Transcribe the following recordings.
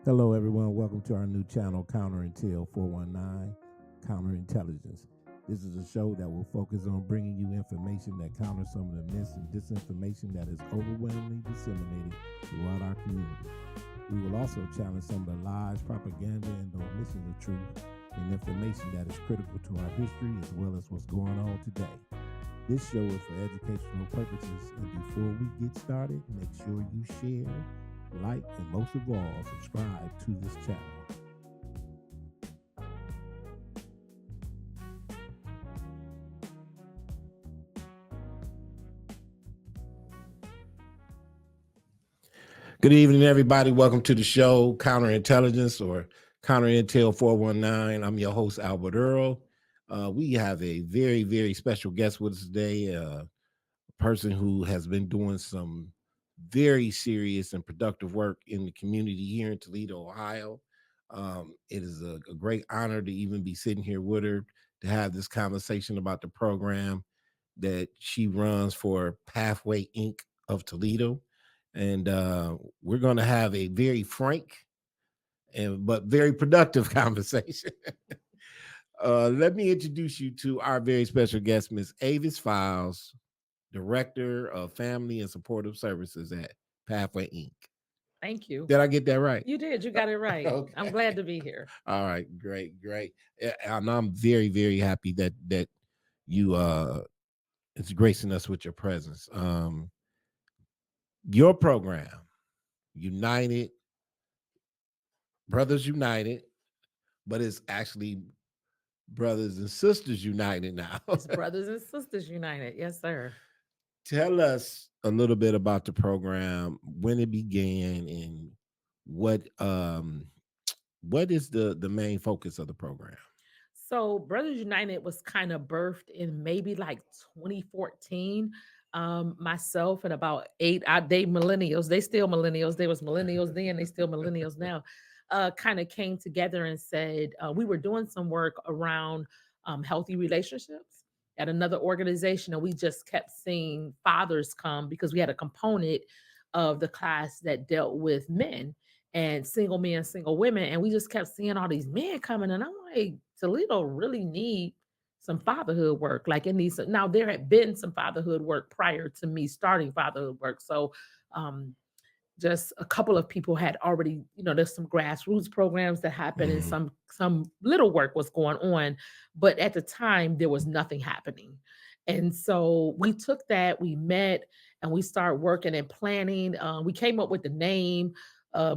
Hello, everyone. Welcome to our new channel, Counterintel 419, Counterintelligence. This is a show that will focus on bringing you information that counters some of the myths and disinformation that is overwhelmingly disseminated throughout our community. We will also challenge some of the lies, propaganda, and the omissions of truth and information that is critical to our history as well as what's going on today. This show is for educational purposes, and before we get started, make sure you share, like, and most of all, subscribe to this channel. Good evening, everybody. Welcome to the show, Counterintelligence or Counterintel 419. I'm your host, Albert Earl. We have a very, very special guest with us today, a person who has been doing some very serious and productive work in the community here in Toledo, Ohio. It is a great honor to even be sitting here with her to have this conversation about the program that she runs for Pathway Inc. of Toledo. And we're going to have a very frank but very productive conversation. Let me introduce you to our very special guest, Miss Avis Files, Director of Family and Supportive Services at Pathway Inc. Thank you. Did I get that right? You did. You got it right. Okay. I'm glad to be here. All right, great. And I'm very, very happy that you it's gracing us with your presence. Your program, United Brothers United, but it's actually Brothers and Sisters United now. It's Brothers and Sisters United. Yes, sir. Tell us a little bit about the program, when it began, and what is the main focus of the program? So Brothers United was kind of birthed in maybe like 2014. Myself and about they millennials, they still millennials. They was millennials then, they still millennials now. Kind of came together and said we were doing some work around healthy relationships at another organization, and we just kept seeing fathers come because we had a component of the class that dealt with men and single men, single women, and we just kept seeing all these men coming, and I'm like, Toledo really need some fatherhood work. Like it needs now there had been some fatherhood work prior to me starting fatherhood work. So um just a couple of people had already, there's some grassroots programs that happened and Mhm. some little work was going on, but at the time there was nothing happening. And so we took that, we met, and we started working and planning. We came up with the name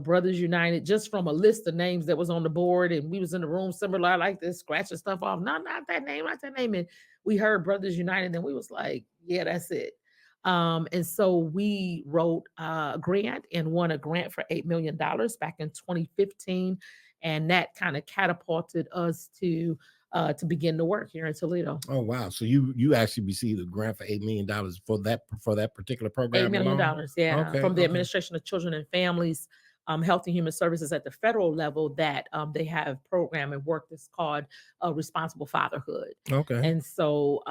Brothers United just from a list of names that was on the board, and we was in the room similar like this, scratching stuff off. No, not that name, not that name. And we heard Brothers United, and we was like, yeah, that's it. And so we wrote a grant and won a grant for $8 million back in 2015, and that kind of catapulted us to begin the work here in Toledo. Oh wow! So you actually received a grant for $8 million for that particular $8 program million, alone? yeah, Okay, from the okay, Administration of Children and Families, Health and Human Services at the federal level. That they have program and work that's called Responsible Fatherhood. okay. And so,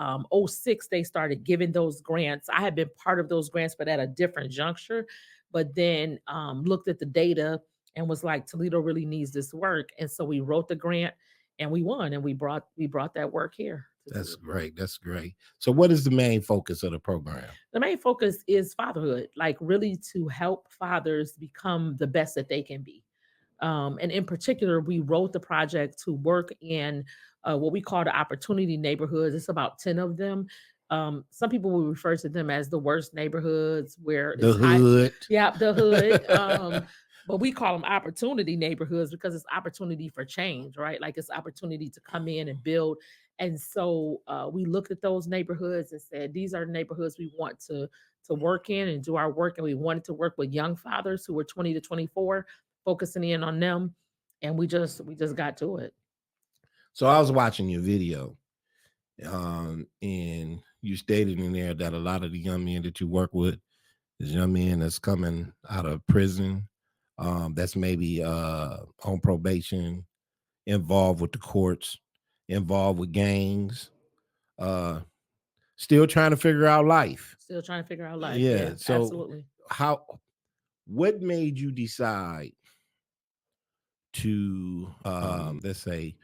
'06 they started giving those grants. I had been part of those grants, but at a different juncture. But then looked at the data and was like, Toledo really needs this work, and so we wrote the grant and we won, and we brought that work here to That's Toledo. great. That's great. So, what is the main focus of the program? The main focus is fatherhood, like really to help fathers become the best that they can be. And in particular, we wrote the project to work in what we call the opportunity neighborhoods. It's about 10 of them. Some people will refer to them as the worst neighborhoods where The it's high. hood. Yeah, the hood. But we call them opportunity neighborhoods because it's opportunity for change, right? Like it's opportunity to come in and build. And so we looked at those neighborhoods and said, these are the neighborhoods we want to work in and do our work. And we wanted to work with young fathers who were 20 to 24, focusing in on them. And we just got to it. So I was watching your video, and you stated in there that a lot of the young men that you work with is young men that's coming out of prison, that's maybe on probation, involved with the courts, involved with gangs, uh, still trying to figure out life. Still trying to figure out life. Yeah. Yeah, So absolutely. how? What made you decide to let's say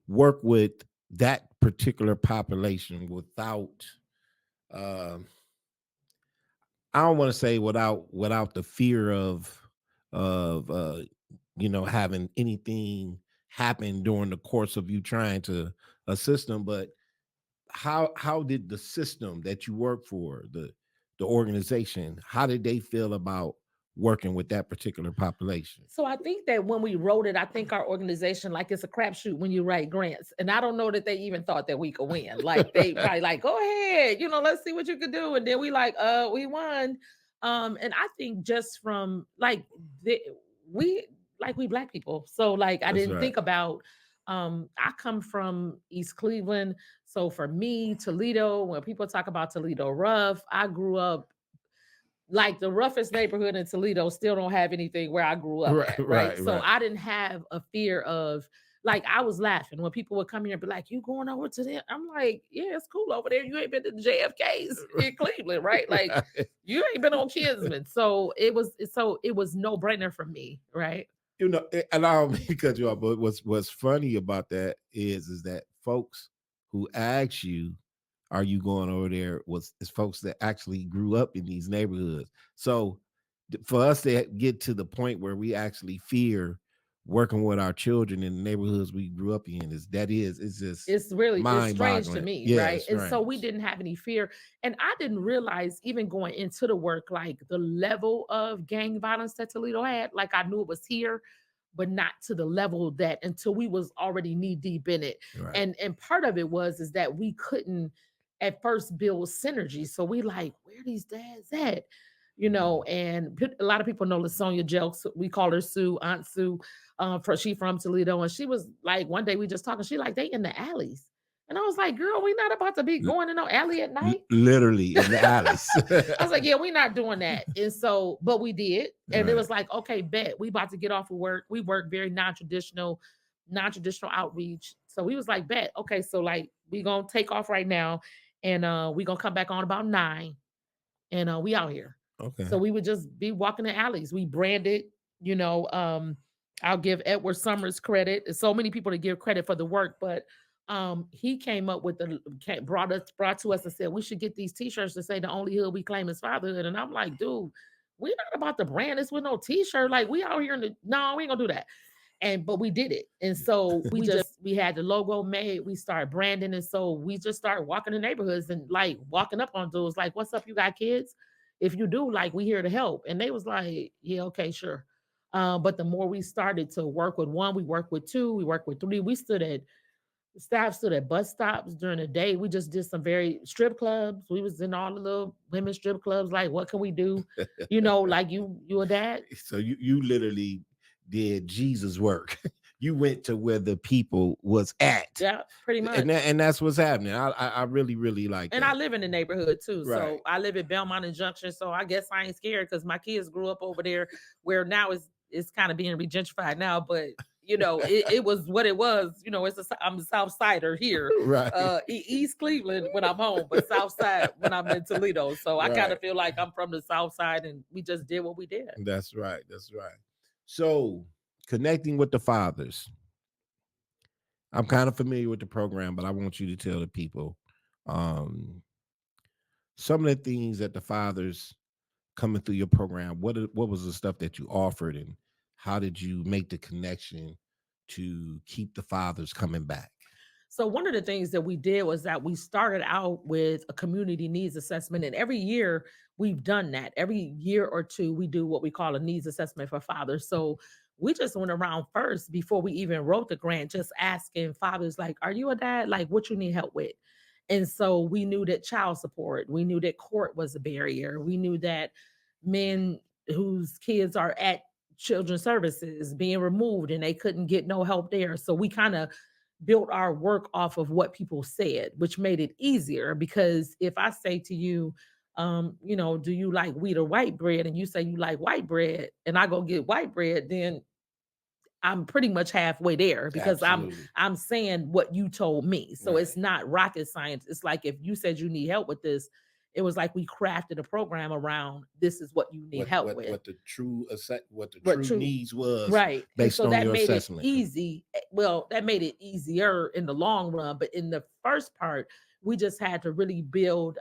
work with that particular population without um I don't want to say without the fear of having anything happen during the course of you trying to assist them, but how did the system that you work for, the organization, how did they feel about working with that particular population? So I think that when we wrote it, I think our organization, like it's a crapshoot when you write grants. And I don't know that they even thought that we could win. Like they probably like, go ahead, let's see what you could do. And then we like, we won. And I think just from like we we black people. So like I That's didn't right. think about I come from East Cleveland. So for me, Toledo, when people talk about Toledo rough, I grew up like the roughest neighborhood in Toledo still don't have anything where I grew up Right, at, right? right, So right. I didn't have a fear of like I was laughing when people would come here and be like, "You going over to there?" I'm like, "Yeah, it's cool over there. You ain't been to the JFK's in Cleveland, right? Like Right. you ain't been on Kinsman." So it was no brainer for me, right? And I don't mean to cut you off, but what's funny about that is that folks who ask you, "Are you going over there?" was is folks that actually grew up in these neighborhoods. So for us to get to the point where we actually fear working with our children in the neighborhoods we grew up in it's just It's mind strange to boggling. me, Yeah, right? it's And so we strange. didn't have any fear. And I didn't realize even going into the work, like the level of gang violence that Toledo had. Like I knew it was here, but not to the level that until we was already knee deep in it. Right. And part of it was is that we couldn't at first build synergy. So we like, where these dads at? And a lot of people know Lasonia Jelks. We call her Sue, Aunt Sue. She from Toledo, and she was like, one day we just talking. She like they in the alleys, and I was like, girl, we not about to be L- going in no alley at night. Literally in the alleys. I was like, yeah, we not doing that. And so, but we did, and it Right. was like, okay, bet we about to get off of work. We work very non-traditional outreach. So we was like, bet, okay, so like we gonna take off right now, and we gonna come back on about 9 and we out here. Okay. So we would just be walking the alleys. We branded, you know. I'll give Edward Summers credit. There's so many people to give credit for the work, but he came up with brought to us and said we should get these t-shirts to say the only hood we claim is fatherhood. And I'm like, dude, we're not about to brand this with no t-shirt. Like we out here in the no, we ain't gonna do that. And but we did it. And so we had the logo made, we started branding, and so we just started walking the neighborhoods and like walking up on dudes like, what's up, you got kids? If you do, like we here to help. And they was like, yeah, okay, sure. But the more we started to work with one, we worked with two, we worked with three. Staff stood at bus stops during the day. We just did some very strip clubs. We was in all the little women's strip clubs. Like, what can we do? Like you a dad? So you literally did Jesus work. You went to where the people was at, Yeah, pretty much. and that's what's happening. I really like And I that. live in the neighborhood too. Right. So I live at Belmont and Junction. So I guess I ain't scared because my kids grew up over there where now it's kind of being regentrified now. But it was what it was. I'm a South Sider here. Right. East Cleveland when I'm home, but South Side when I'm in Toledo. So I kind Right. of feel like I'm from the South Side and we just did what we did. That's right. That's right. So connecting with the fathers. I'm kind of familiar with the program, but I want you to tell the people um, some of the things that the fathers coming through your program. What was the stuff that you offered, and how did you make the connection to keep the fathers coming back? So one of the things that we did was that we started out with a community needs assessment, and every year we've done that. Every year or two, we do what we call a needs assessment for fathers. So we just went around first before we even wrote the grant, just asking fathers like, "Are you a dad? Like, what you need help with?" And so we knew that child support, we knew that court was a barrier, we knew that men whose kids are at children's services being removed and they couldn't get no help there. So we kind of built our work off of what people said, which made it easier because if I say to you, do you like wheat or white bread? And you say you like white bread, and I go get white bread, then I'm pretty much halfway there because I'm Absolutely. I'm saying what you told me. So Right. it's not rocket science. It's like if you said you need help with this, It was like we crafted a program around this is what you need help with. What the What true true needs was right. And based so on that your made it assessment. easy. Well, that made it easier in the long run, but in the first part, we just had to really build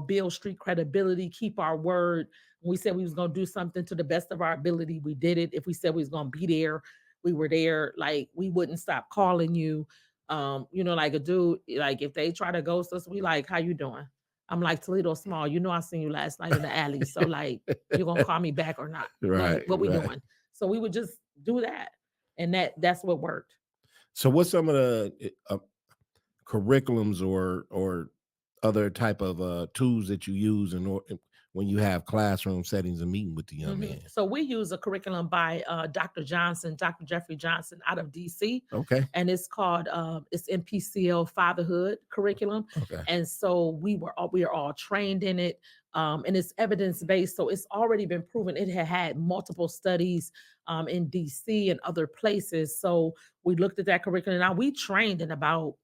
build street credibility, keep our word. When we said we was going to do something to the best of our ability, we did it. If we said we was going to be there, we were there. Like we wouldn't stop calling you. Like a dude, like if they try to ghost us, we like, how you doing? I'm like Toledo Small. I seen you last night in the alley. So like you gonna call me back or not? Like Right, what we right. doing? So we would just do that. And that's what worked. So what's some of the curriculums or other type of tools that you use when you have classroom settings and meeting with the young man? So we use a curriculum by Dr. Johnson, Dr. Jeffrey Johnson out of DC, Okay. and it's called it's MPCL Fatherhood Curriculum. Okay. And so we are all trained in it, and it's evidence based. So it's already been proven. It had multiple studies in DC and other places. So we looked at that curriculum. Now we trained in about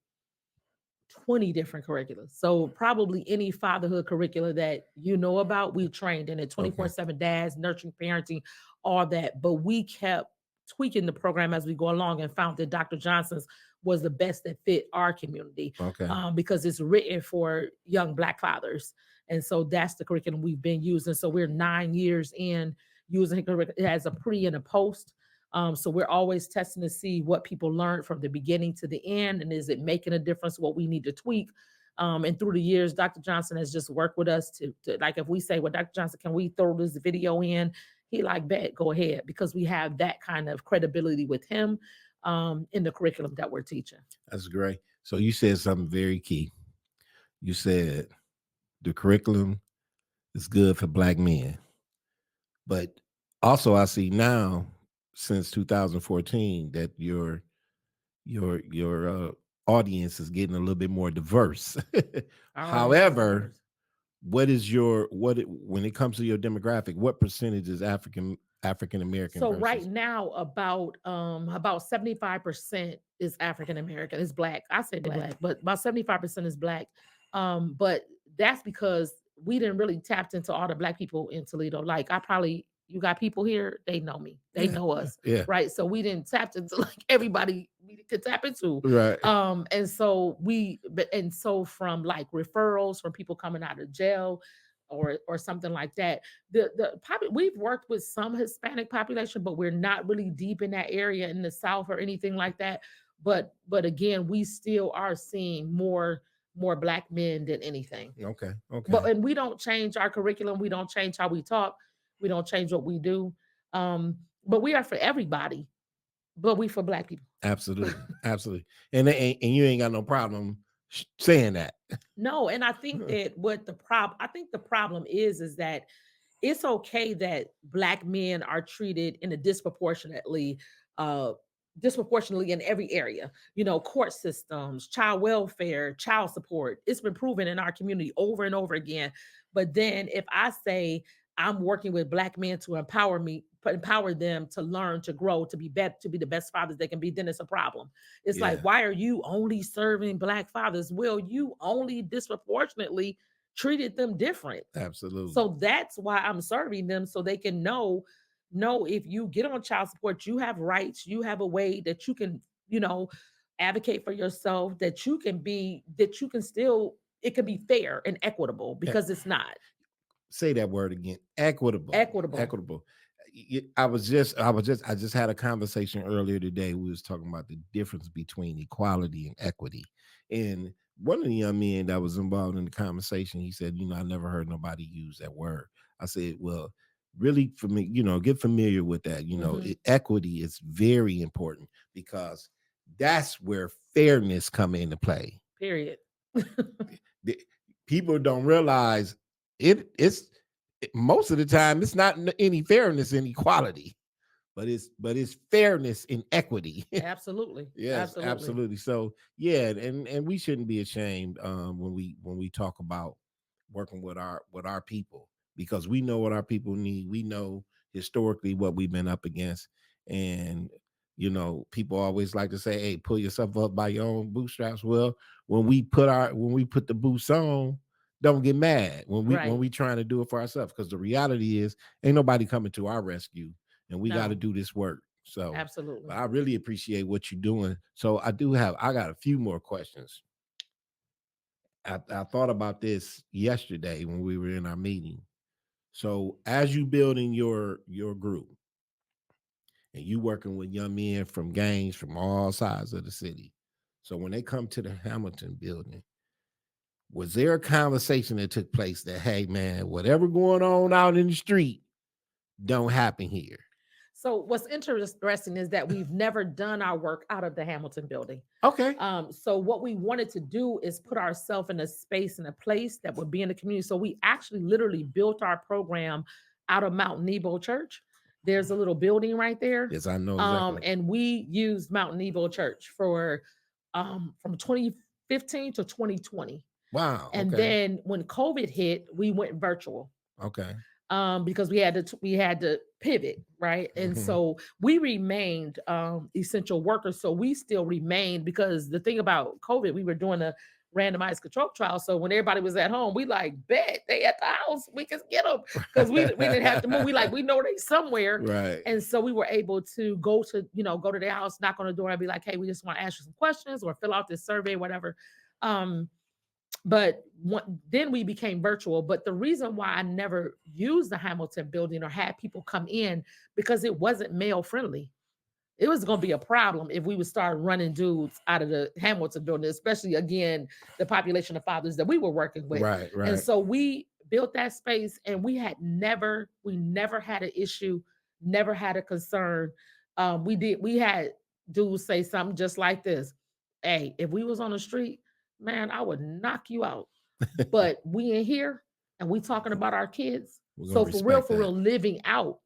20 different curricula. So probably any fatherhood curricula that you know about, we trained in it. Okay. 24/7 dads, nurturing parenting, all that. But we kept tweaking the program as we go along and found that Dr. Johnson's was the best that fit our community, Okay. because it's written for young Black fathers. And so that's the curriculum we've been using. So we're 9 years in using it. It has a pre and a post. So we're always testing to see what people learned from the beginning to the end, and is it making a difference? What we need to tweak. And through the years, Dr. Johnson has just worked with us to like if we say, "Well, Dr. Johnson, can we throw this video in?" He like, "Bet, go ahead," because we have that kind of credibility with him in the curriculum that we're teaching. That's great. So you said something very key. You said the curriculum is good for Black men, but also I see now since 2014 that your audience is getting a little bit more diverse. Our audience is However, diverse. when it comes to your demographic, what percentage is African American So right versus? now, about 75% is African American. It's black. I say black, but about 75% is black. But that's because we didn't really tapped into all the black people in Toledo. Like I probably you got people here, they know me. They Yeah, know us. yeah, Right. So we didn't tap into like everybody we could tap into. right. And so from like referrals from people coming out of jail or something like that, we've worked with some Hispanic population, but we're not really deep in that area in the South or anything like that. But again, we still are seeing more black men than anything. Okay, okay, But and we don't change our curriculum, we don't change how we talk, we don't change what we do. But we are for everybody, but we for black people. absolutely, absolutely. And you ain't got no problem saying that. No, and I think that I think the problem is that it's okay that black men are treated in a uh disproportionately in every area. Court systems, child welfare, child support. It's been proven in our community over and over again. But then if I say I'm working with black men to empower them to learn, to grow, to be the best fathers they can be, then it's a problem. It's like, Yeah, why are you only serving black fathers? Well, you only disproportionately treated them different. absolutely. So that's why I'm serving them, so they can know if you get on child support, you have rights, you have a way that you can, you know, advocate for yourself, that you can still, it can be fair and equitable, E- because it's not Say that word again. Equitable. equitable. Equitable. I just had a conversation earlier today. We was talking about the difference between equality and equity. And one of the young men that was involved in the conversation, he said, I never heard nobody use that word. I said, well, really for me, get familiar with that. Hmm. Equity is very important because that's where fairness come into play. Period. The- People don't realize most of the time it's not any fairness in equality, but it's fairness in equity. Absolutely. Yes, Absolutely. absolutely. So yeah, and we shouldn't be ashamed when we talk about working with our people, because we know what our people need. We know historically what we've been up against, and people always like to say, "Hey, pull yourself up by your own bootstraps." Well, when we put the boots on, don't get mad when Right. we trying to do it for ourselves, because the reality is ain't nobody coming to our rescue, and we got to No, do this work. So, but absolutely. I really appreciate what you're doing. So I got a few more questions. I thought about this yesterday when we were in our meeting. So as you building your group and you working with young men from gangs from all sides of the city, so when they come to the Hamilton building, was there a conversation that took place that, hey man, whatever going on out in the street don't happen here? So what's interesting is that we've never done our work out of the Hamilton building. Okay. So what we wanted to do is put ourselves in a space and a place that would be in the community. So we actually literally built our program out of Mount Nebo Church. There's a little building right there. Yes, I know exactly. And we used Mount Nebo Church for from 2015 to 2020. Wow. And Okay. then when COVID hit, we went virtual Okay. because we had to pivot, right? And Mhm. so we remained essential workers. So we still remained, because the thing about COVID, we were doing a randomized control trial. So when everybody was at home, we like bet they at the house, we can get them, because we didn't have to move. We know they somewhere. Right. And so we were able to go to their house, knock on the door, and be like, hey, we just want to ask you some questions or fill out this survey, whatever. Um, then we became virtual. But the reason why I never used the Hamilton building or had people come in, because it wasn't male friendly. It was going to be a problem if we would start running dudes out of the Hamilton building, especially again the population of fathers that we were working with. Right. And Right. so we built that space, and we never had an issue, never had a concern. We had dudes say something just like this: hey, if we was on the street, man, I would knock you out. But we in here and we talking about our kids. We're gonna So respect for that. real, living out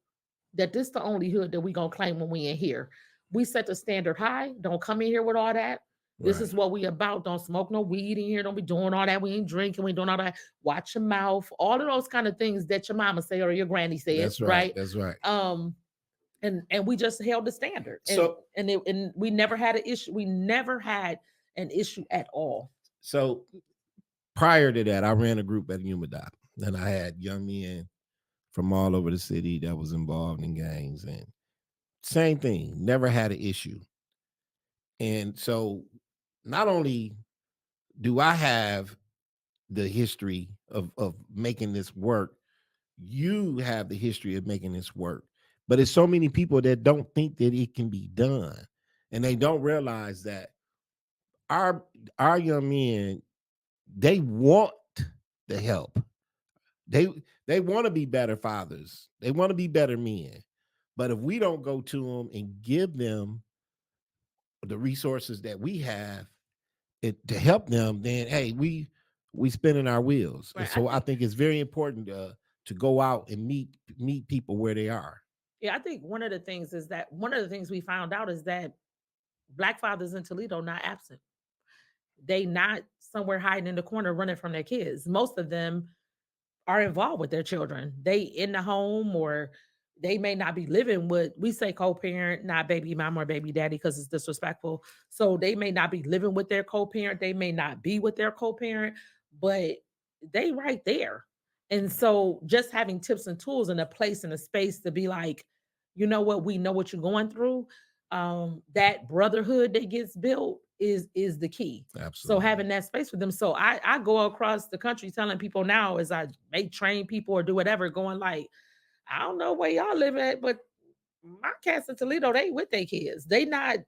that this the only hood that we gonna claim when we in here. We set the standard high. Don't come in here with all that. This Right. is what we about. Don't smoke no weed in here. Don't be doing all that. We ain't drinking. We ain't doing all that. Watch your mouth. All of those kind of things that your mama say or your granny said, That's right. right? That's right. Um, and we just held the standard, So and we never had an issue. We never had an issue at all. so prior to that, I ran a group at Umadop, and I had young men from all over the city that was involved in gangs, and same thing, never had an issue. And so not only do I have the history of making this work, you have the history of making this work. But it's so many people that don't think that it can be done. And they don't realize that our our young men, they want the help. They they want to be better fathers. They want to be better men. But if we don't go to them and give them the resources that we have to help them, then hey, we spinning our wheels. And Right. I so I think think it's very important to go out and meet people where they are. Yeah, I think one of the things we found out is that black fathers in Toledo not absent. They not somewhere hiding in the corner running from their kids. Most of them are involved with their children. They in the home, or they may not be living with, we say co-parent, not baby mama or baby daddy because it's disrespectful. So they may not be living with their co-parent, they may not be with their co-parent, but they right there. And so just having tips and tools and a place and a space to be like, you know what, we know what you're going through. That brotherhood that gets built is the key. So Absolutely. having that space for them. So I go across the country telling people now, as I may train people or do whatever, going like, I don't know where y'all live at, but my cats in Toledo, they with their kids. They not,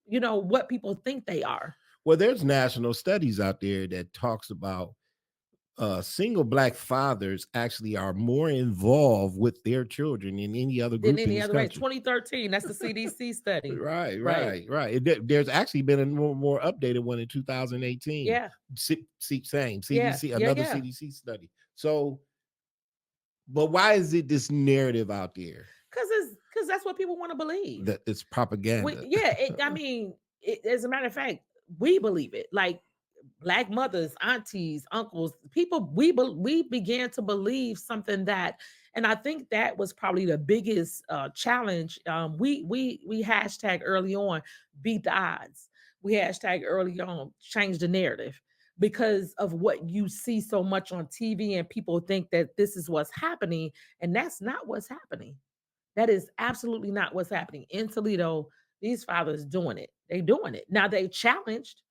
what people think they are. Well, there's national studies out there that talks about single black fathers actually are more involved with their children than any other Than group in any this other way. country. 2013, that's the CDC study. Right, Right. right, right. There's actually been a more updated one in 2018. Yeah. Same Yeah. CDC, Yeah. another Yeah. CDC study. So, but why is it this narrative out there Because that's what people want to believe. that it's propaganda? I mean, as a matter of fact, we believe it. Like black mothers, aunties, uncles, people, we began to believe something that, and I think that was probably the biggest challenge. We hashtag early on, beat the odds. We hashtag early on, change the narrative. because of what you see so much on TV, and people think that this is what's happening, and that's not what's happening. That is absolutely not what's happening in Toledo. These fathers doing it. They doing it. Now they challenged.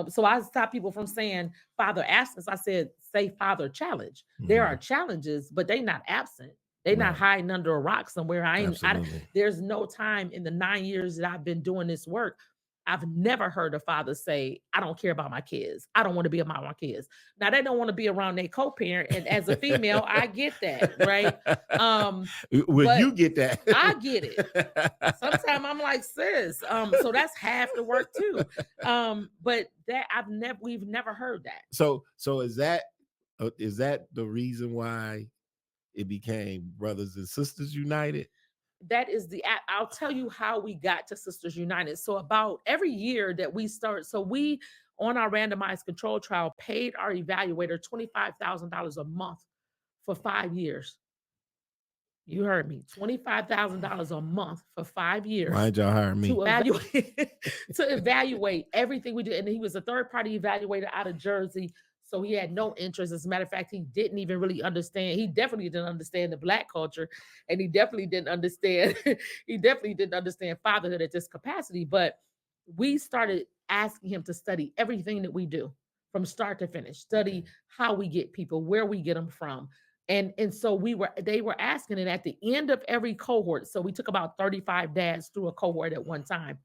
So I stop people from saying father absence. I said say father challenge. There are Mhm. challenges, but they not absent. They not Right. hiding under a rock somewhere. Absolutely. There's no time in the 9 years that I've been doing this work. I've never heard a father say, I don't care about my kids. I don't want to be around my kids. Now they don't want to be around their co-parent. And as a female, I get that, right? Um, Well, but you get I get it. that. Sometimes I'm like, sis, so that's half the work too. But that we've never heard that. So is that the reason why it became Brothers and Sisters United? That is I'll tell you how we got to Sisters United. So about every year that we start, so we on our randomized control trial paid our evaluator $25,000 a month for 5 years. You heard me. $25,000 a month for 5 years Why'd y'all hire me? to evaluate to evaluate everything we did. And he was a third party evaluator out of Jersey. So he had no interest. As a matter of fact, he didn't even really understand. He definitely didn't understand the black culture, and he definitely didn't understand. He definitely didn't understand fatherhood at this capacity. But we started asking him to study everything that we do from start to finish. Study Okay. how we get people, where we get them from, and so they were asking it at the end of every cohort. So we took about 35 dads through a cohort at one time.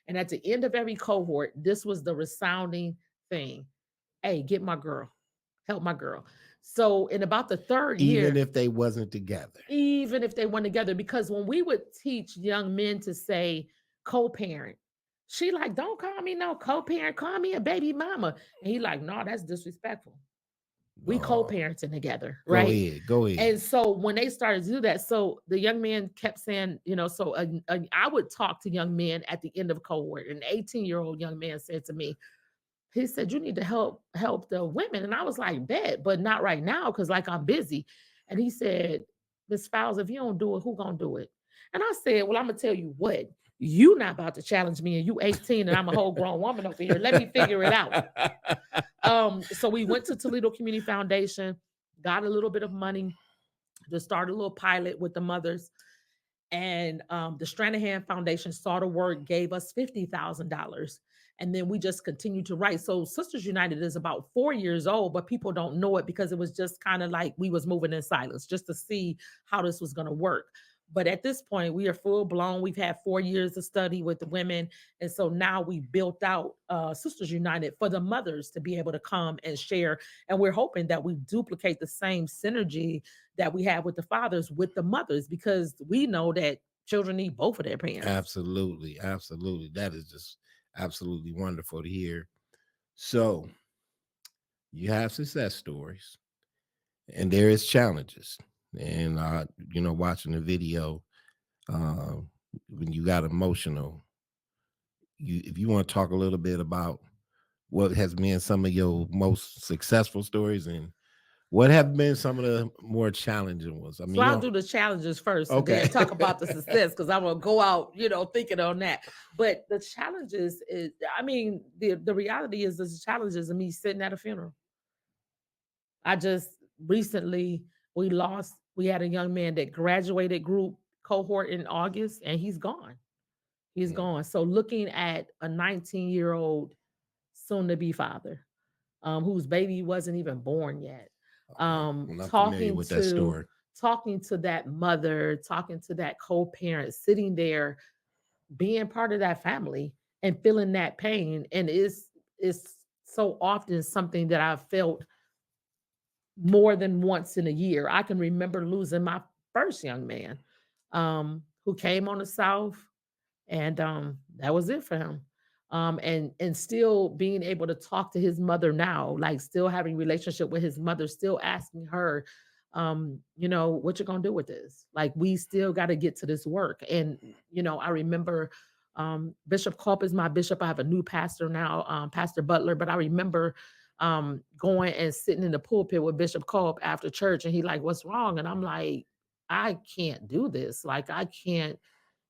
And at the end of every cohort, this was the resounding thing. Hey, get my girl. Help my girl. So in about the third Even year, if they wasn't together. even if they went together, because when we would teach young men to say co-parent, she like, don't call me no co-parent, call me a baby mama. And he like, no, that's disrespectful. We Oh, co-parenting together, go right? ahead. Go And ahead. so when they started to do that, so the young man kept saying, so I would talk to young men at the end of cohort. An 18-year-old young man said to me, he said, you need to help the women. And I was like, bet, but not right now, because like I'm busy. And he said, Miss Files, if you don't do it, who gonna do it? And I said, well, I'm gonna tell you what, you not about to challenge me, and you 18 and I'm a whole grown woman over here. Let me figure it out. So we went to Toledo Community Foundation, got a little bit of money to start a little pilot with the mothers. And the Stranahan Foundation saw the work, gave us $50,000. And then we just continued to write. So Sisters United is about 4 years old, but people don't know it because it was just kind of like we was moving in silence just to see how this was going to work. But at this point, we are full blown. We've had 4 years of study with the women. And so now we built out Sisters United for the mothers to be able to come and share. And we're hoping that we duplicate the same synergy that we have with the fathers with the mothers, because we know that children need both of their parents. Absolutely. Absolutely. That is just absolutely wonderful to hear. So you have success stories and there is challenges. And watching the video, uh, when you got emotional, if you want to talk a little bit about what has been some of your most successful stories and what have been some of the more challenging ones. I So mean, I'll do the challenges first and okay. then talk about the success, because I'm gonna go out, thinking on that. But the challenges is, I mean, the reality is the challenges of me sitting at a funeral. I just recently we had a young man that graduated group cohort in August, and he's gone. He's Mm, gone. So looking at a 19-year-old soon to be father, whose baby wasn't even born yet. okay. Well, I'm familiar Talking with that to story. that mother, talking to that co-parent, sitting there, being part of that family and feeling that pain. And it's so often something that I've felt more than once in a year. I can remember losing my first young man, who came on the South, and that was it for him. And still being able to talk to his mother now, like still having relationship with his mother, still asking her, what you gonna do with this? Like we still got to get to this work. And I remember Bishop Culp is my bishop. I have a new pastor now, Pastor Butler, but I remember going and sitting in the pulpit with Bishop Culp after church, and he like, what's wrong? And I'm like, I can't do this. Like I can't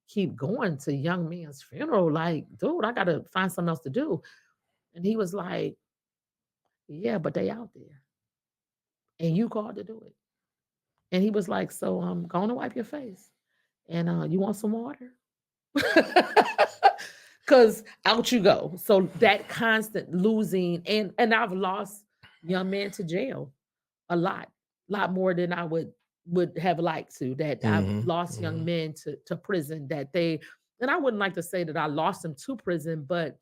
keep going to young man's funeral. Like, dude, I gotta find something else to do. And he was like, Yeah, but they out there, and you called to do it. And he was like, so go on and wipe your face, and you want some water? Because out you go. So that constant losing, and I've lost young men to jail a lot more than I would have liked to. That I've Hmm. lost young Hmm. men to prison. That they, and I wouldn't like to say that I lost them to prison, but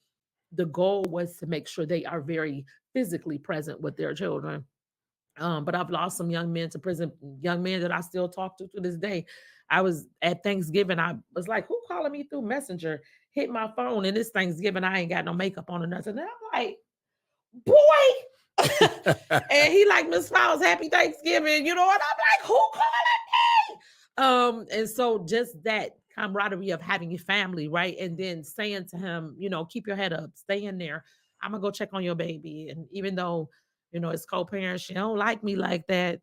the goal was to make sure they are very physically present with their children. But I've lost some young men to prison, young men that I still talk to this day. I was at Thanksgiving. I was like, "Who calling me through Messenger?" Hit my phone, and it's Thanksgiving. I ain't got no makeup on or nothing. And I'm like, "Boy," and he like, "Miss Files, Happy Thanksgiving," and I'm like, "Who calling me?" And so just that camaraderie of having your family, right? And then saying to him, keep your head up, stay in there. I'm gonna go check on your baby. And even though, it's co-parent, she don't like me like that,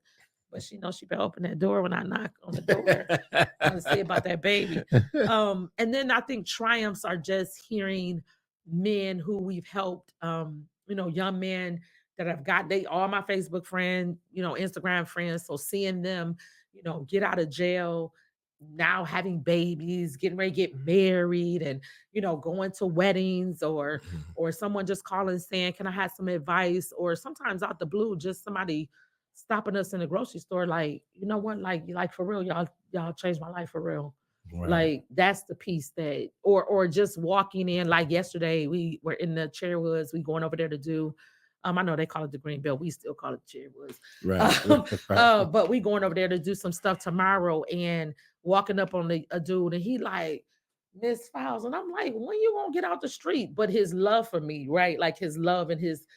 but she knows she better open that door when I knock on the door. I want to see about that baby. And then I think triumphs are just hearing men who we've helped, young men that have got they all my Facebook friend, Instagram friends. So seeing them, get out of jail, now having babies, getting ready to get married, and going to weddings, or someone just calling saying, "Can I have some advice?" Or sometimes out the blue, just somebody stopping us in the grocery store, like, "You know what? Like for real, y'all changed my life for real." Right. Like that's the piece that, or just walking in, like yesterday, we were in the Cherwoods, we going over there to do, I know they call it the Green Belt, we still call it the Cherwoods. Right. Right. But we going over there to do some stuff tomorrow, and walking up on a dude, and he like, "Miss Files," and I'm like, "When you won't get out the street?" But his love for me, right? Like his love and his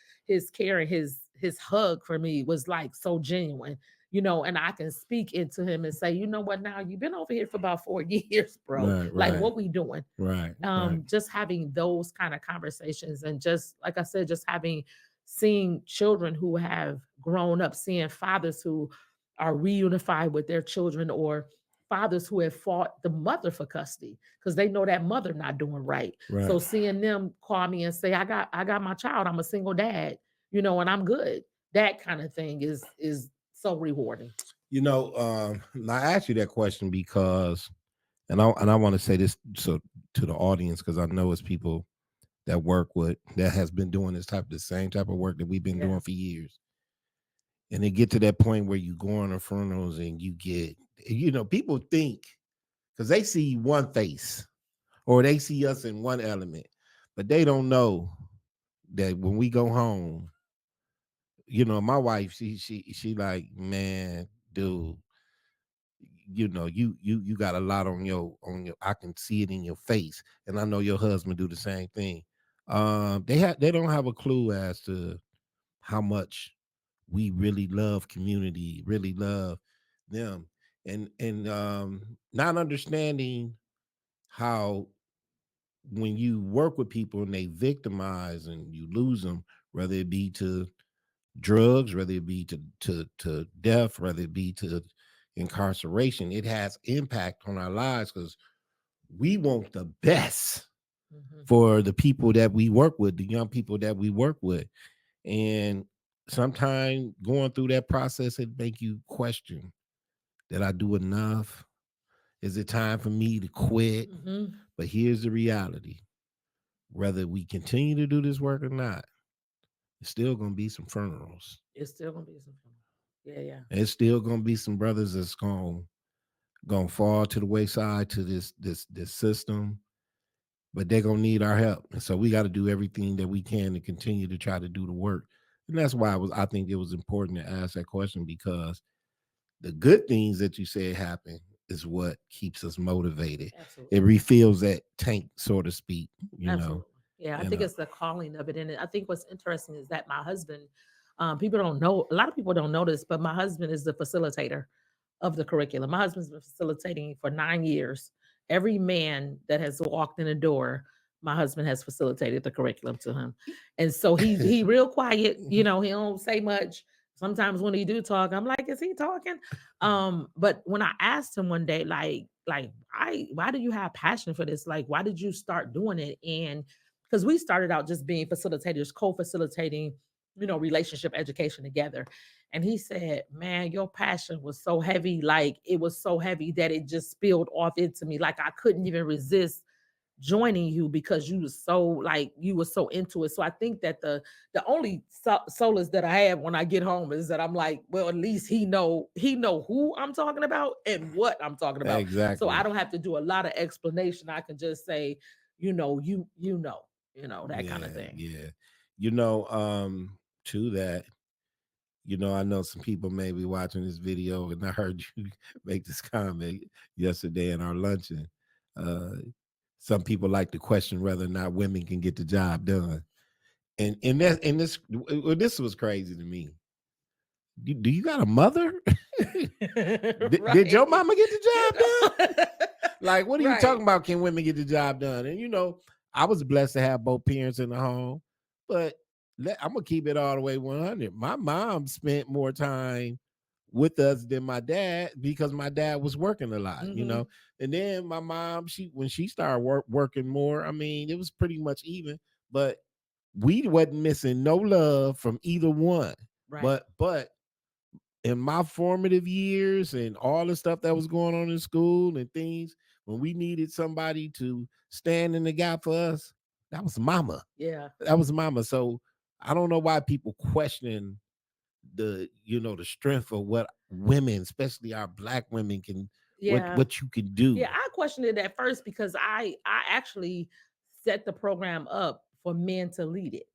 care and his hug for me was like so genuine, and I can speak into him and say, "You know what, now you've been over here for about 4 years, bro. Right. Like, Right. what we doing?" Right. Right. Just having those kind of conversations, and just like I said, just having seeing children who have grown up, seeing fathers who are reunified with their children, or fathers who have fought the mother for custody because they know that mother not doing right. Right. So seeing them call me and say, I got my child, I'm a single dad, and I'm good. That kind of thing is so rewarding. I asked you that question because, and I want to say this so to the audience, because I know it's people that work with that has been doing the same type of work that we've been Yeah. doing for years, and they get to that point where you go on the funerals and you get, people think because they see one face or they see us in one element, but they don't know that when we go home, my wife, she like, man, dude, you got a lot on your I can see it in your face, and I know your husband do the same thing. They don't have a clue as to how much we really love community, really love them, and not understanding how when you work with people and they victimize and you lose them, whether it be to drugs, whether it be to death, whether it be to incarceration, it has impact on our lives because we want the best Mhm. for the people that we work with, the young people that we work with. And sometimes going through that process, it make you question, did I do enough? Is it time for me to quit? Mhm. But here's the reality. Whether we continue to do this work or not, it's still gonna be some funerals. It's still gonna be some fun. Yeah, yeah. It's still gonna be some brothers that's gonna fall to the wayside to this system, but they're gonna need our help. And so we got to do everything that we can to continue to try to do the work. And that's why I think it was important to ask that question because the good things that you said happen is what keeps us motivated. It Absolutely. refills that tank, so to speak, you know. Absolutely. Yeah, I You think know. it's the calling of it. And I think what's interesting is that my husband, people don't know, a lot of people don't know this, but my husband is the facilitator of the curriculum. My husband's been facilitating for 9 years. Every man that has walked in the door, my husband has facilitated the curriculum to him. And so he real quiet, he don't say much. Sometimes when he do talk, I'm like, is he talking? But when I asked him one day, like why do you have passion for this? Like, why did you start doing it? And because we started out just being facilitators, co-facilitating relationship education together. And he said, man, your passion was so heavy, like it was so heavy that it just spilled off into me, like I couldn't even resist joining you because you were so into it. So I think that the only solace that I have when I get home is that I'm like, well, at least he know who I'm talking about and what I'm talking about. So I Exactly. don't have to do a lot of explanation. I can just say, that kind of Yeah, thing. yeah. To that, I know some people may be watching this video, and I heard you make this comment yesterday in our luncheon. Uh, some people like to question whether or not women can get the job done, this was crazy to me. Do you got a mother? Did your Right. mama get the You job done? know. Like, what are you Right. talking about? Can women get the job done? And I was blessed to have both parents in the home, but I'm gonna keep it all the way 100. My mom spent more time with us than my dad because my dad was working a lot. Mhm. And then my mom, when she started working more, I mean, it was pretty much even, but we wasn't missing no love from either one. Right. But in my formative years and all the stuff that was going on in school and things, when we needed somebody to stand in the gap for us, that was mama. Yeah. That was mama. So I don't know why people question the strength of what women, especially our black women, can Yeah. what you can do. Yeah, I questioned it at first because I actually set the program up for men to lead it.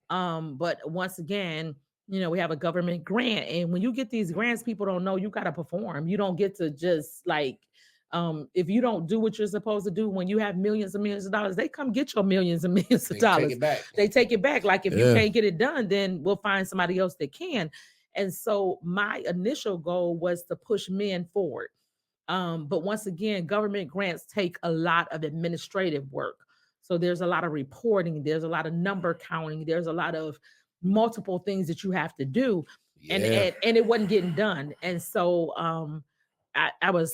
But once again, we have a government grant, and when you get these grants, people don't know you got to perform. You don't get to just like, if you don't do what you're supposed to do, when you have millions and millions of dollars, they come get your millions and millions of They take dollars. it back. They take it back. Like if you Yeah. can't get it done, then we'll find somebody else that can. And so my initial goal was to push men forward. But once again, government grants take a lot of administrative work. So there's a lot of reporting, there's a lot of number counting, there's a lot of multiple things that you have to do. And Yeah. and it wasn't getting done. And so I was,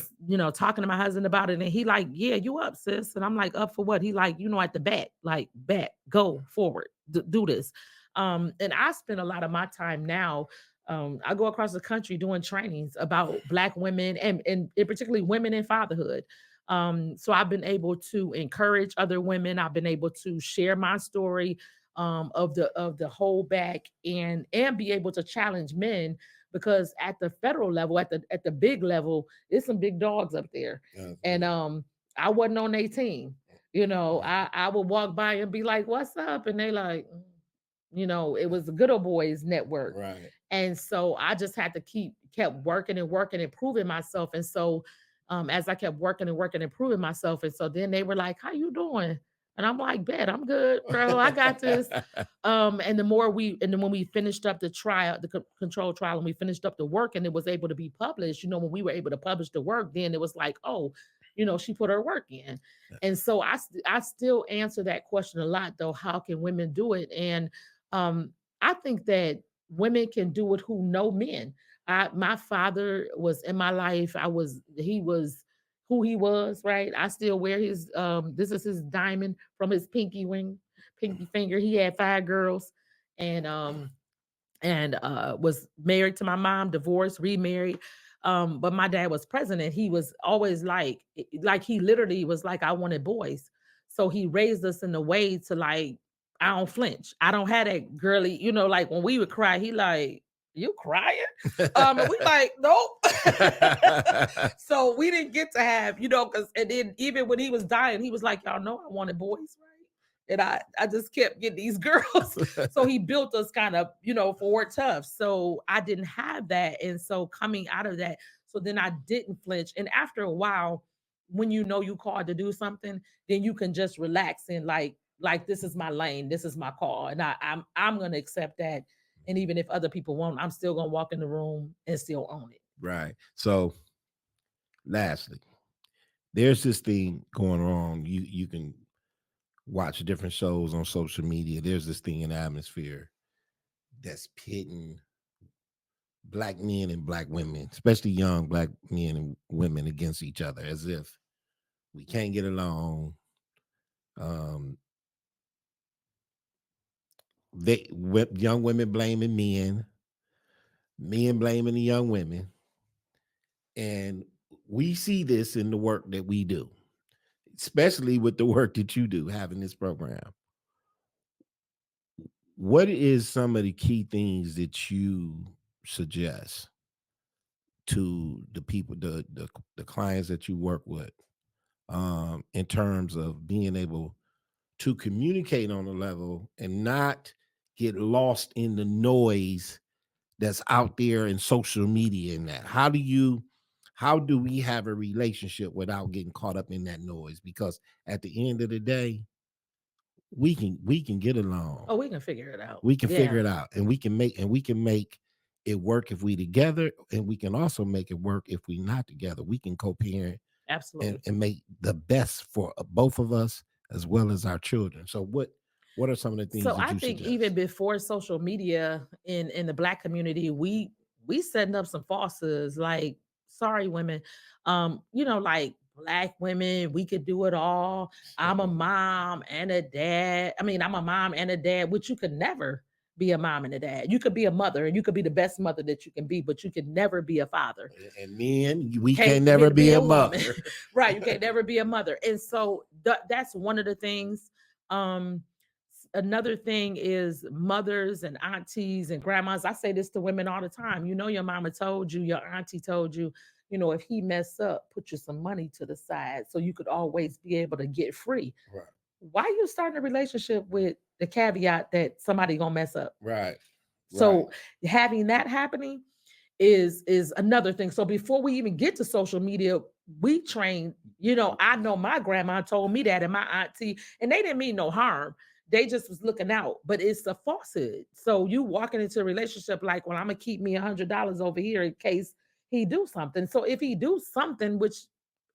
talking to my husband about it, and he like, yeah, you up, sis? And I'm like, up for what? He like, at the back, like back, go forward, do this. And I spend a lot of my time now. I go across the country doing trainings about Black women and particularly women in fatherhood. So I've been able to encourage other women. I've been able to share my story of the whole back and be able to challenge men, because at the federal level, at the big level, there's some big dogs up there. And I wasn't on their team. I would walk by and be like, what's up? And they like, it was the good old boys network. Right. And so I just had to kept working and working and proving myself. And so as I kept working and working and proving myself, and so then they were like, how you doing? And I'm like, bet I'm good, bro. I got this. And then when we finished up the trial, the control trial, and we finished up the work and it was able to be published, when we were able to publish the work, then it was like, oh, she put her work in. And so I still answer that question a lot though. How can women do it? And I think that women can do it who know men. My father was in my life. He was who he was, right? I still wear his this is his diamond from his pinky finger. He had 5 girls, and was married to my mom, divorced, remarried. But my dad was president. He was always like he literally was like, I wanted boys. So he raised us in a way to like, I don't flinch. I don't have that girly, like when we would cry, he like, you crying? And we like, nope. So we didn't get to have, because and then even when he was dying, he was like, y'all know I wanted boys, right? And I just kept getting these girls. So he built us kind of, for tough. So I didn't have that. And so coming out of that, so then I didn't flinch. And after a while, when you called to do something, then you can just relax and like this is my lane, this is my call. And I'm gonna accept that. And even if other people won't, I'm still gonna walk in the room and still own it. Right. So lastly, there's this thing going on. You can watch different shows on social media. There's this thing in the atmosphere that's pitting black men and black women, especially young black men and women, against each other, as if we can't get along. Um, young women blaming men blaming the young women, and we see this in the work that we do, especially with the work that you do having this program. What is some of the key things that you suggest to the people, the clients that you work with, in terms of being able to communicate on a level and not get lost in the noise that's out there in social media and that? How do we have a relationship without getting caught up in that noise? Because at the end of the day, we can get along. Oh, we can figure it out. We can figure Yeah, it out, and we can make it work if we together, and we can also make it work if we not together. We can co-parent and, absolutely. and make the best for both of us as well as our children. So what are some of the things So that I you think even suggest? before social media in the black community, we setting up some falsehoods like sorry women, like black women, we could do it all. I'm a mom and a dad. I mean, I'm a mom and a dad, which you could never be a mom and a dad. You could be a mother and you could be the best mother that you can be, but you could never be a father. And men, we Can't can never be be a a woman. mother. Right, you can't never be a mother. And so that's one of the things. um Another thing is mothers and aunties and grandmas. I say this to women all the time. Your mama told you, your auntie told you, if he mess up, put you some money to the side so you could always be able to get free. Right, Why are you starting a relationship with the caveat that somebody gonna mess up? right, right. So having that happening is another thing. So before we even get to social media, we train, I know my grandma told me that and my auntie, and they didn't mean no harm. They just was looking out, but it's a falsehood. So you walking into a relationship like, well, I'm gonna keep me $100 over here in case he do something. So if he do something, which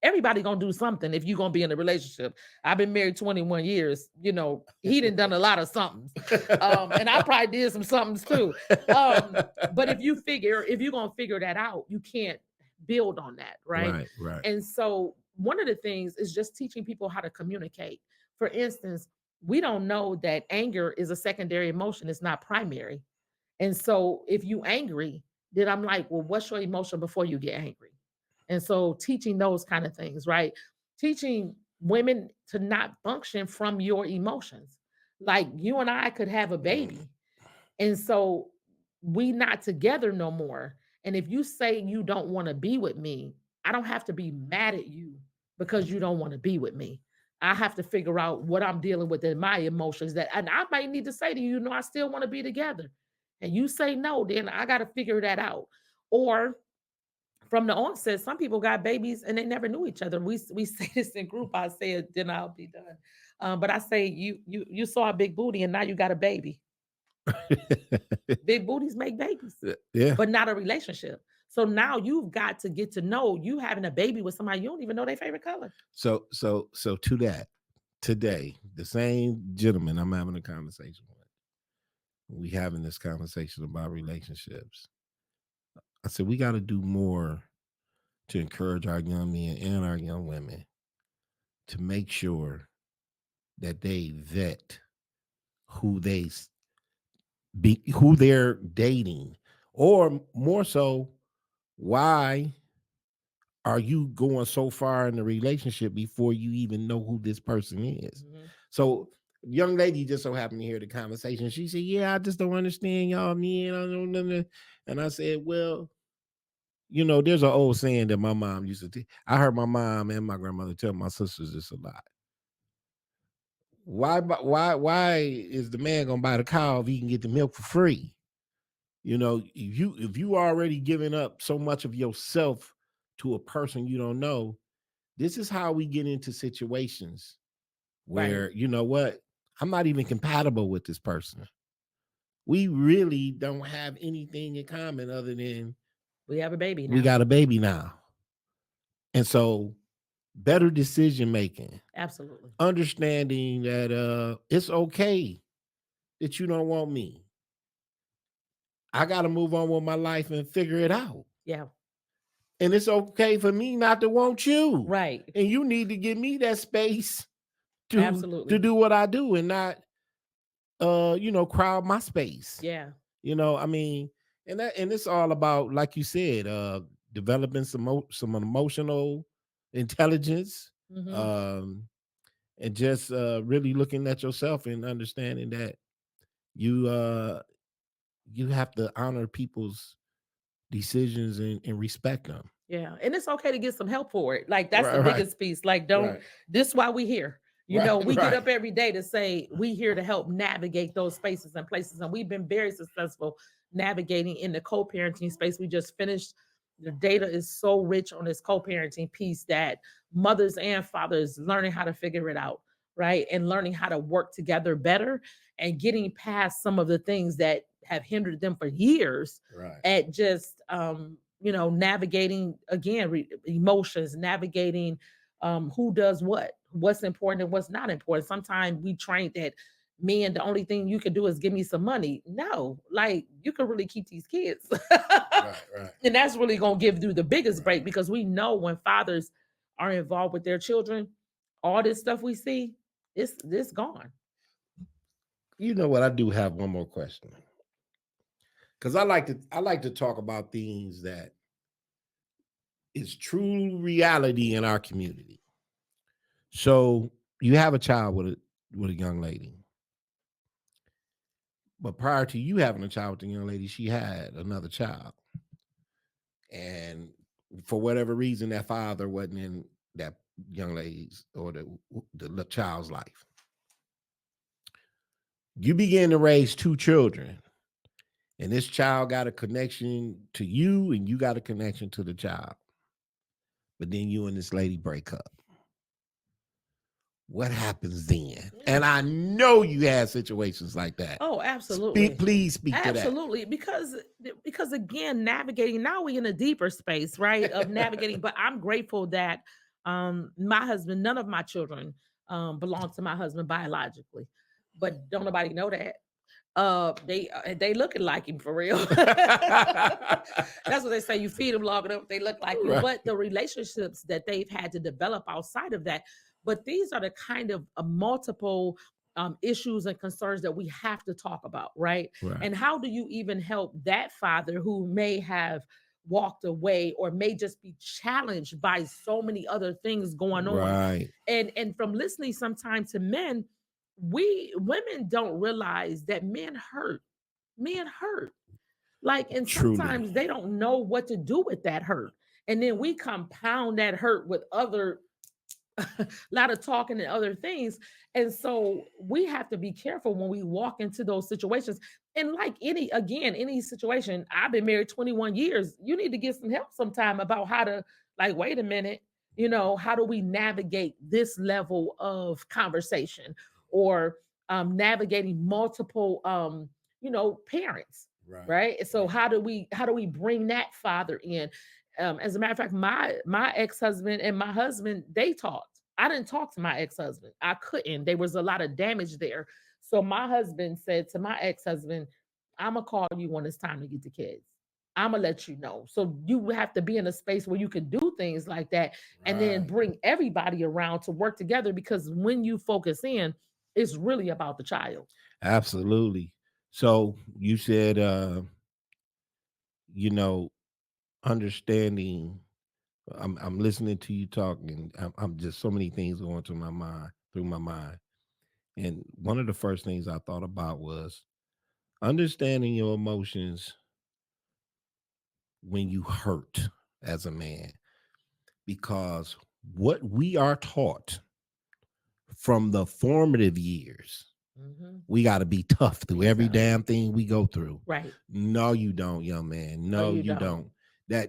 everybody gonna do something if you gonna be in a relationship. I've been married 21 years. He done a lot of somethings. And I probably did some somethings too. But if you're gonna figure that out, you can't build on that, right? Right, right. And so one of the things is just teaching people how to communicate. For instance, we don't know that anger is a secondary emotion, it's not primary. And so if you angry, then I'm like, well, what's your emotion before you get angry? And so teaching those kind of things, right? Teaching women to not function from your emotions. Like you and I could have a baby, and so we not together no more. And if you say you don't want to be with me, I don't have to be mad at you because you don't want to be with me. I have to figure out what I'm dealing with in my emotions that, and I might need to say to you, I still want to be together. And you say no, then I got to figure that out. Or from the onset, some people got babies and they never knew each other. We say this in group. I say it, then I'll be done. But I say you saw a big booty and now you got a baby. Big booties make babies, Yeah. but not a relationship. So now you've got to get to know you having a baby with somebody you don't even know their favorite color. So to that, today, the same gentleman I'm having a conversation with, we having this conversation about relationships. I said we got to do more to encourage our young men and our young women to make sure that they vet who who they're dating, or more so, why are you going so far in the relationship before you even know who this person is? Mhm. So, young lady just so happened to hear the conversation. She said, "Yeah, I just don't understand y'all men. I don't know." And I said, "Well, there's an old saying that my mom used to. I heard my mom and my grandmother tell my sisters this a lot. Why is the man gonna buy the cow if he can get the milk for free? If you already giving up so much of yourself to a person you don't know, this is how we get into situations Right. where, what, I'm not even compatible with this person. We really don't have anything in common other than We have a baby we now. got a baby now. And so, better decision making, Absolutely. understanding that it's okay that you don't want me. I got to move on with my life and figure it out. Yeah. And it's okay for me not to want you. Right. And you need to give me that space to Absolutely. do what I do and not crowd my space. Yeah. I mean, and it's all about, like you said, developing some emotional intelligence, Hmm. um, and just really looking at yourself and understanding that you uh you have to honor people's decisions and respect them. Yeah, and it's okay to get some help for it. Like that's the Right, right, biggest piece. Like don't right, this why we here. right, We get right, up every day to say we here to help navigate those spaces and places, and we've been very successful navigating in the co-parenting space. We just finished. The data is so rich on this co-parenting piece that mothers and fathers learning how to figure it out, right? And learning how to work together better and getting past some of the things that have hindered them for years right, at just navigating again emotions, navigating who does what's important and what's not important. Sometimes we train that men, the only thing you can do is give me some money. No, like you can really keep these kids. right, right, And that's really gonna give you the biggest right. break because we know when fathers are involved with their children, all this stuff we see, it's gone. You know what? I do have one more question, because I like to talk about things that is true reality in our community. So you have a child with a young lady, but prior to you having a child with the young lady, she had another child, and for whatever reason, that father wasn't in that young lady's or the child's life. You begin to raise two children, and this child got a connection to you, and you got a connection to the child. But then you and this lady break up. What happens then? Yeah. And I know you had situations like that. Oh, absolutely. Please speak to that. Absolutely, because again, navigating now we in a deeper space, right? Of navigating, but I'm grateful that my husband, none of my children belong to my husband biologically. But don't nobody know that. They looking like him for real. That's what they say. You feed them long enough, they look like you. Right, But the relationships that they've had to develop outside of that, but these are the kind of multiple issues and concerns that we have to talk about, right? right, And how do you even help that father who may have walked away or may just be challenged by so many other things going on? right. And from listening sometimes to men, we women don't realize that men hurt, like, and Truly. sometimes they don't know what to do with that hurt, and then we compound that hurt with other a lot of talking and other things. And so we have to be careful when we walk into those situations. And like any situation, I've been married 21 years. You need to get some help sometime about how to, like, wait a minute, how do we navigate this level of conversation or navigating multiple parents, Right, right? So right, how do we bring that father in? As a matter of fact, my ex-husband and my husband, they talked. I didn't talk to my ex-husband. I couldn't. There was a lot of damage there. So my husband said to my ex-husband, I'm gonna call you when it's time to get the kids. I'm gonna let you know. So you have to be in a space where you can do things like that and then right. bring everybody around to work together because when you focus in, it's really about the child. Absolutely. So you said, you know, understanding. I'm listening to you talking. I'm just so many things going through my mind. And one of the first things I thought about was understanding your emotions when you hurt as a man, because what we are taught from the formative years, Mhm. we got to be tough through every Exactly. damn thing we go through. Right. No, you don't, young man. No, No, you you don't. don't.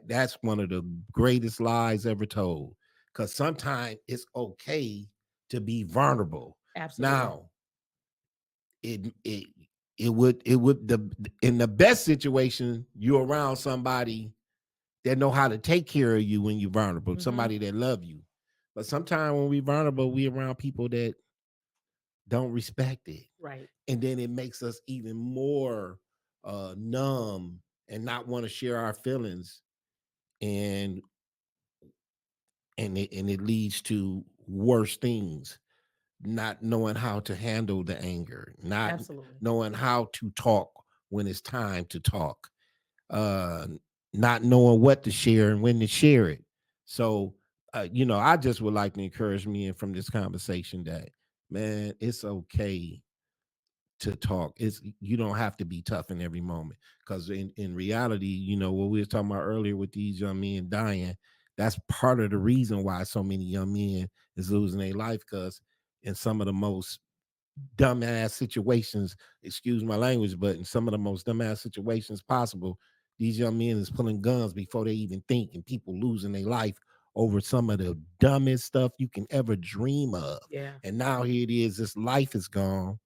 That's one of the greatest lies ever told. Because sometimes it's okay to be vulnerable. Absolutely. Now, it it it would the in the best situation, you're around somebody that know how to take care of you when you're vulnerable, Mhm. somebody that love you. But sometimes when we vulnerable, we around people that don't respect it. Right. And then it makes us even more numb and not want to share our feelings. And it leads to worse things. not knowing how to handle the anger, not Absolutely. knowing how to talk when it's time to talk, uh, not knowing what to share and when to share it. So, I just would like to encourage me and from this conversation that, man, it's okay to talk. It's You don't have to be tough in every moment, because in reality, what we were talking about earlier with these young men dying, that's part of the reason why so many young men is losing their life, because in some of the most dumbass situations, excuse my language, but in some of the most dumbass situations possible, these young men is pulling guns before they even think, and people losing their life over some of the dumbest stuff you can ever dream of. Yeah. And now here it is, this life is gone.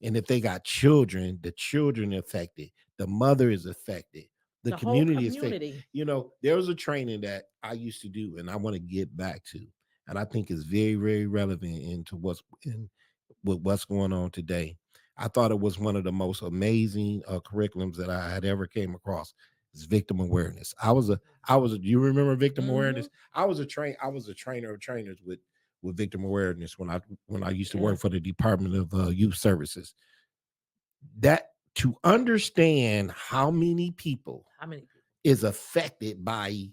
And if they got children, the children are affected, the mother is affected, the The whole community is affected. community. There was a training that I used to do and I want to get back to. And I think is very, very relevant into with what's going on today. I thought it was one of the most amazing curriculums that I had ever came across. Is victim awareness. Do you remember victim Mm-hmm. awareness? I was a trainer of trainers with victim awareness when I used to Yeah. work for the Department of Youth Services. That to understand how many people How many people? is affected by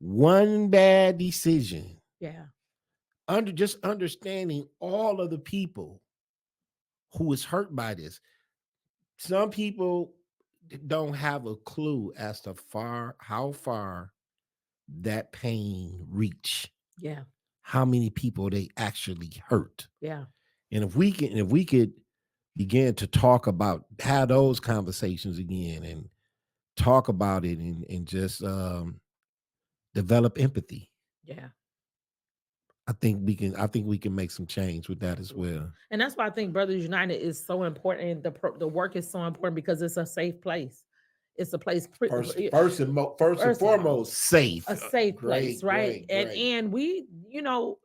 one bad decision, Yeah. just understanding all of the people who is hurt by this. Some people don't have a clue as to how far that pain reach, Yeah. how many people they actually hurt. Yeah. And if we could begin to talk about, have those conversations again and talk about it, and just develop empathy, Yeah. I think we can make some change with that as Absolutely. well. And that's why I think Brothers United is so important. The work is so important because it's a safe place. It's a place First and first of all, foremost, safe. a safe place, Great, right? great, and great. and we,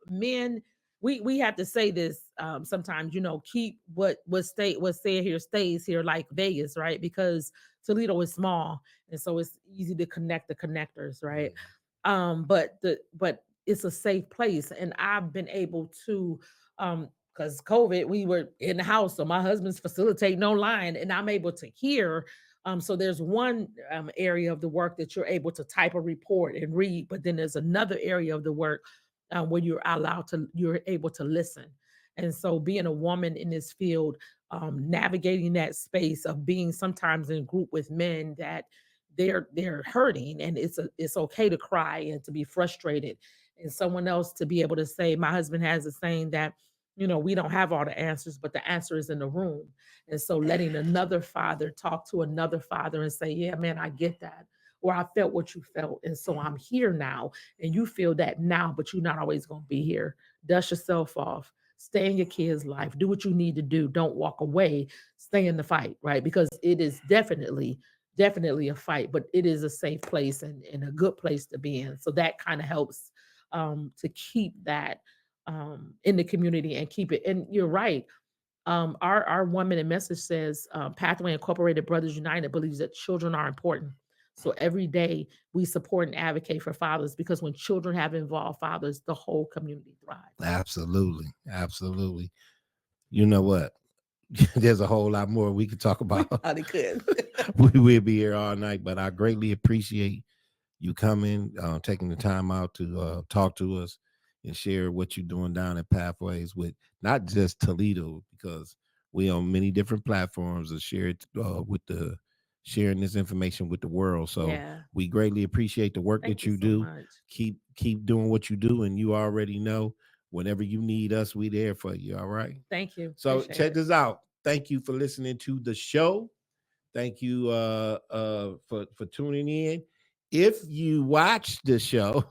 men, we have to say this sometimes, keep what's said here stays here, like Vegas, right? Because Toledo is small, and so it's easy to connect the connectors, right? Yeah. But it's a safe place, and I've been able to, because COVID, we were in the house, so my husband's facilitating online, and I'm able to hear. So there's one area of the work that you're able to type a report and read, but then there's another area of the work where you're able to listen. And so being a woman in this field, navigating that space of being sometimes in group with men that they're hurting, and it's okay to cry and to be frustrated, and someone else to be able to say, my husband has a saying that, we don't have all the answers, but the answer is in the room. And so letting another father talk to another father and say, yeah, man, I get that. Or I felt what you felt. And so I'm here now. And you feel that now, but you're not always going to be here. Dust yourself off. Stay in your kid's life. Do what you need to do. Don't walk away. Stay in the fight, right? Because it is definitely a fight, but it is a safe place and a good place to be in. So that kind of helps to keep that in the community and keep it. And you're right, our 1 minute message says, Pathway Incorporated Brothers United believes that children are important. So every day we support and advocate for fathers, because when children have involved fathers, the whole community thrives. Absolutely, absolutely. You know what? There's a whole lot more we could talk We about. probably could. We will be here all night, but I greatly appreciate you coming, taking the time out to talk to us and share what you're doing down at Pathways with not just Toledo, because we on many different platforms to share it with the sharing this information with the world. So Yeah. we greatly appreciate the work Thank that you you so do. much. Keep doing what you do, and you already know whenever you need us, we there for you. All right. Thank you. So Appreciate check it. this out. Thank you for listening to the show. Thank you for tuning in. If you watch the show,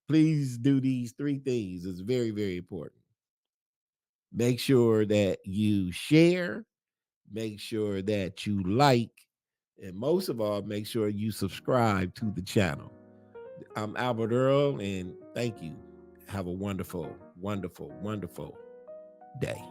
please do these three things. It's very, very important. Make sure that you share, make sure that you like, and most of all, make sure you subscribe to the channel. I'm Albert Earl, and thank you. Have a wonderful, wonderful, wonderful day.